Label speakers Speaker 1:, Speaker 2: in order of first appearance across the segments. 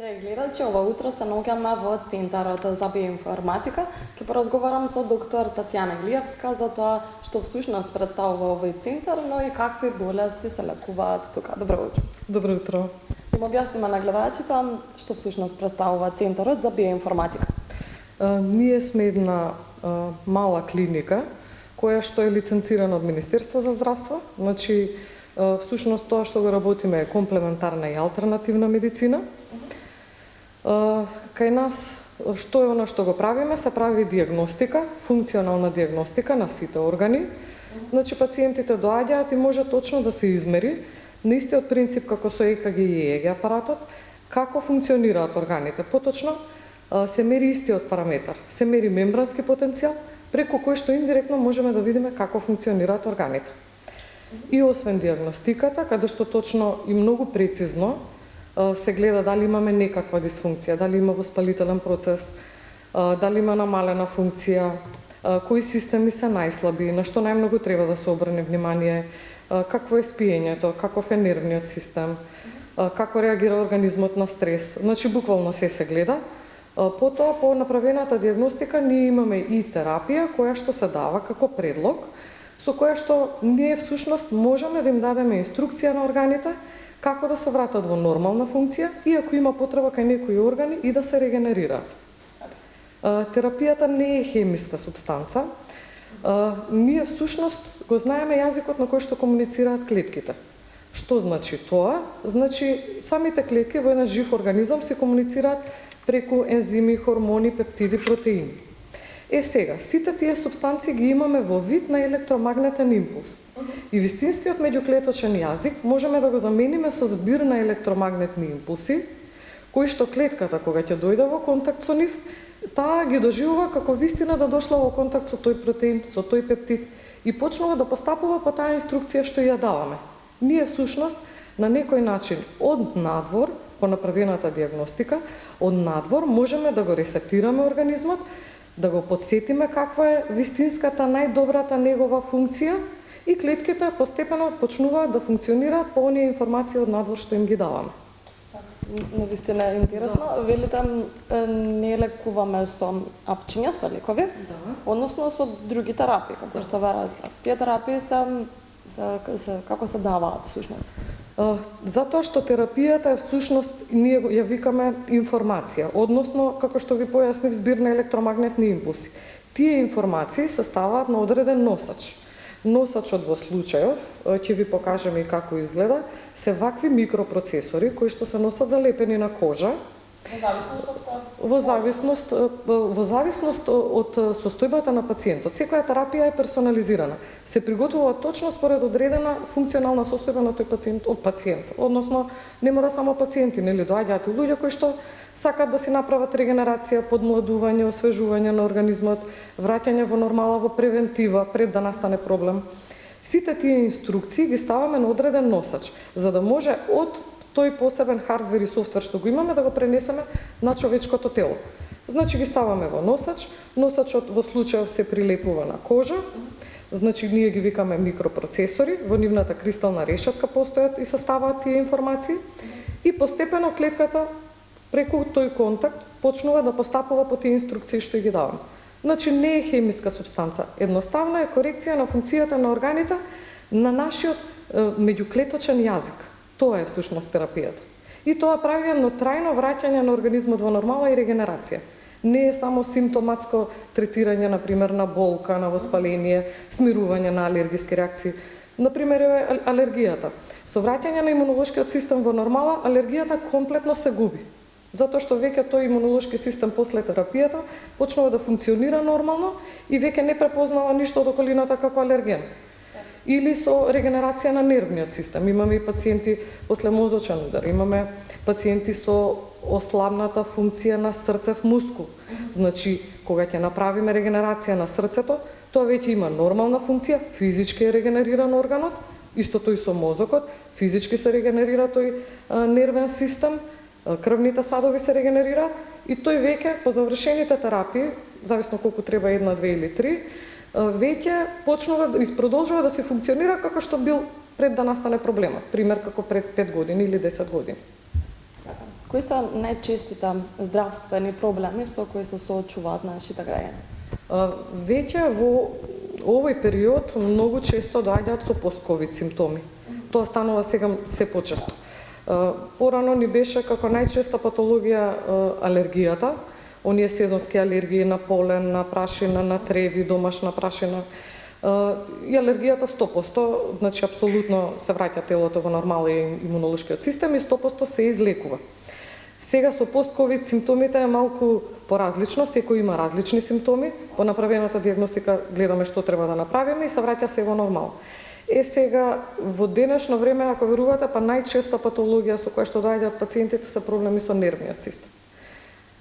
Speaker 1: Драги гледачи, ова утро се наоѓаме во Центарот за биоинформатика. Ќе поразговарам со доктор Татјана Илиевска за тоа што всушност представува овој центар, но и какви болести се лекуваат тука. Добро утро.
Speaker 2: Добро утро.
Speaker 1: Ќе му објасниме на гледачите што всушност представува Центарот за биоинформатика.
Speaker 2: Ние сме една мала клиника која што е лиценцирана од Министерство за здравство. Значи, всушност тоа што го работиме е комплементарна и алтернативна медицина. Кај нас, што е она што го правиме? Се прави диагностика, функционална диагностика на сите органи. Значи, пациентите доаѓаат и може точно да се измери на истиот принцип како со ЕКГ и ЕЕГ апаратот, како функционираат органите. Поточно, се мери истиот параметар. Се мери мембрански потенцијал, преку кој што индиректно можеме да видиме како функционираат органите. И освен диагностиката, каде што точно и многу прецизно се гледа дали имаме некаква дисфункција, дали има воспалителен процес, дали има намалена функција, кои системи се најслаби, на што најмногу треба да се обрне внимание, какво е спиењето, каков е нервниот систем, како реагира организмот на стрес. Значи, буквално се гледа. Потоа, по направената диагностика, ние имаме и терапија која што се дава како предлог, со која што ние всушност можеме да им дадеме инструкција на органите како да се вратат во нормална функција и ако има потреба кај некои органи и да се регенерираат. Терапијата не е хемиска субстанца. Ние всушност го знаеме јазикот на кој што комуницираат клетките. Што значи тоа? Значи, самите клетки во еден жив организам се комуницираат преку ензими, хормони, пептиди, протеини. Сега, сите тие субстанции ги имаме во вид на електромагнетен импулс. И вистинскиот меѓуклеточен јазик можеме да го замениме со збир на електромагнетни импулси, кои што клетката, кога ќе дојде во контакт со нив, таа ги доживува како вистина да дошла во контакт со тој протеин, со тој пептид и почнува да постапува по таа инструкција што ја даваме. Ние всушност на некој начин од надвор, по направената диагностика, од надвор можеме да го ресетираме организмот, да го подсетиме каква е вистинската најдобрата негова функција и клетките постепено почнуваат да функционираат по оние информации од надвор што им ги даваме.
Speaker 1: Навистина е интересно. Велите, не лекуваме со апчиња, со лекови, односно со други терапии, како што ве разбрав. Тие терапии како се даваат всушност?
Speaker 2: Затоа што терапијата е всушност, ние ја викаме информација, односно, како што ви појаснив, збир на електромагнетни импулси. Тие информации се ставаат на одреден носач. Носачот во случајов, ќе ви покажеме и како изгледа, се вакви микропроцесори кои што се носат залепени на кожа, во зависност од состојбата на пациентот. Секоја терапија е персонализирана. Се приготвува точно според одредена функционална состојба на тој пациент. Односно, не мора само пациенти, нели, доаѓаат и луѓе кои што сакаат да си направат регенерација, подмладување, освежување на организмот, враќање во нормала, во превентива пред да настане проблем. Сите тие инструкции ги ставаме на одреден носач, за да може од тој посебен хардвер и софтвер што го имаме да го пренесеме на човечкото тело. Значи ги ставаме во носач, носачот во случајов се прилепува на кожа, значи ние ги викаме микропроцесори, во нивната кристална решетка постојат и се ставаат тие информации и постепено клетката преку тој контакт почнува да постапува по тие инструкции што ги даваме. Значи не е хемиска субстанца, едноставно е корекција на функцијата на органите на нашиот меѓуклеточен јазик. Тоа е всушност терапијата. И тоа прави едно трајно враќање на организмот во нормала и регенерација. Не е само симптоматско третирање, например, на болка, на воспаление, смирување на алергиски реакции. Например, е алергијата. Со враќање на имунолошкиот систем во нормала, алергијата комплетно се губи. Затоа што веќе тој имунолошки систем после терапијата почнува да функционира нормално и веќе не препознава ништо од околината како алерген. Или со регенерација на нервниот систем. Имаме и пациенти после мозочен удар, имаме пациенти со ослабната функција на срцев мускул. Значи, кога ќе направиме регенерација на срцето, тоа веќе има нормална функција, физички е регенериран органот, исто тој со мозокот, физички се регенерира тој нервен систем, крвните садови се регенерираат и тој веќе по завршените терапии, зависно колку треба, 1, 2 или 3, веќе почнува и продолжува да се функционира како што бил пред да настане проблемот, пример како пред 5 години или 10 години.
Speaker 1: Кои се најчестите здравствени проблеми со кои се соочуваат нашите граѓани?
Speaker 2: Веќе во овој период многу често доаѓаат со пост-ковид симптоми. Тоа станува сега се почесто. Порано ни беше како најчеста патологија алергијата, оние сезонски алергии на полен, на прашина, на треви, домашна прашина. И алергијата 100%, значи апсолутно се враќа телото во нормалниот имунолошкиот систем и 100% се излекува. Сега со пост-ковид симптомите е малку поразлично, секој има различни симптоми, по направената дијагностика гледаме што треба да направиме и се враќа се во нормално. Сега, во денешно време, ако верувате, па најчеста патологија со која што доаѓаат пациентите се проблеми со нервниот систем.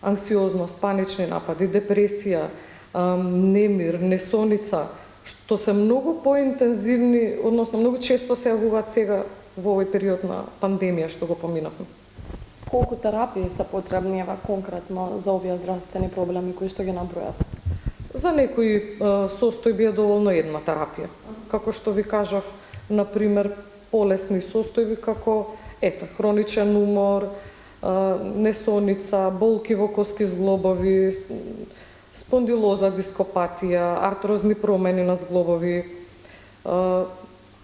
Speaker 2: Анксиозност, панични напади, депресија, немир, несоница, што се многу поинтензивни, односно многу често се јавуваат сега во овој период на пандемија што го поминавме.
Speaker 1: Колку терапии се потребни конкретно за овие здравствени проблеми кои што ги набројавте?
Speaker 2: За некои состојби е доволно една терапија. Како што ви кажав, например, полесни состојби како хроничен умор, несоница, болки во коски зглобови, спондилоза, дископатија, артрозни промени на зглобови.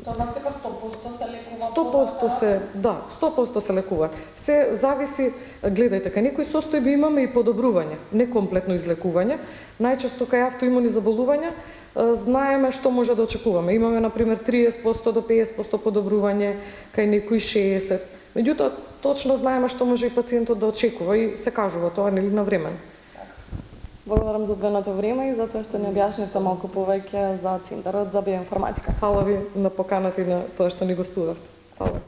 Speaker 1: Тоа дека 100% се лекува?
Speaker 2: 100% се лекуваат. Се зависи, гледајте, кај некои состојби имаме и подобрување, не комплетно излекување. Најчесто кај автоимуни заболувања знаеме што може да очекуваме. Имаме, например, 30% до 50% подобрување, кај некои 60%. Меѓутоа, точно знаеме што може и пациентот да очекува и се кажува тоа нели навремено.
Speaker 1: Благодарам за одвоеното време и за тоа што ни објаснивте малку повеќе за Центарот за биоинформатика.
Speaker 2: Фала ви на поканата и на тоа што ни гостувавте. Фала.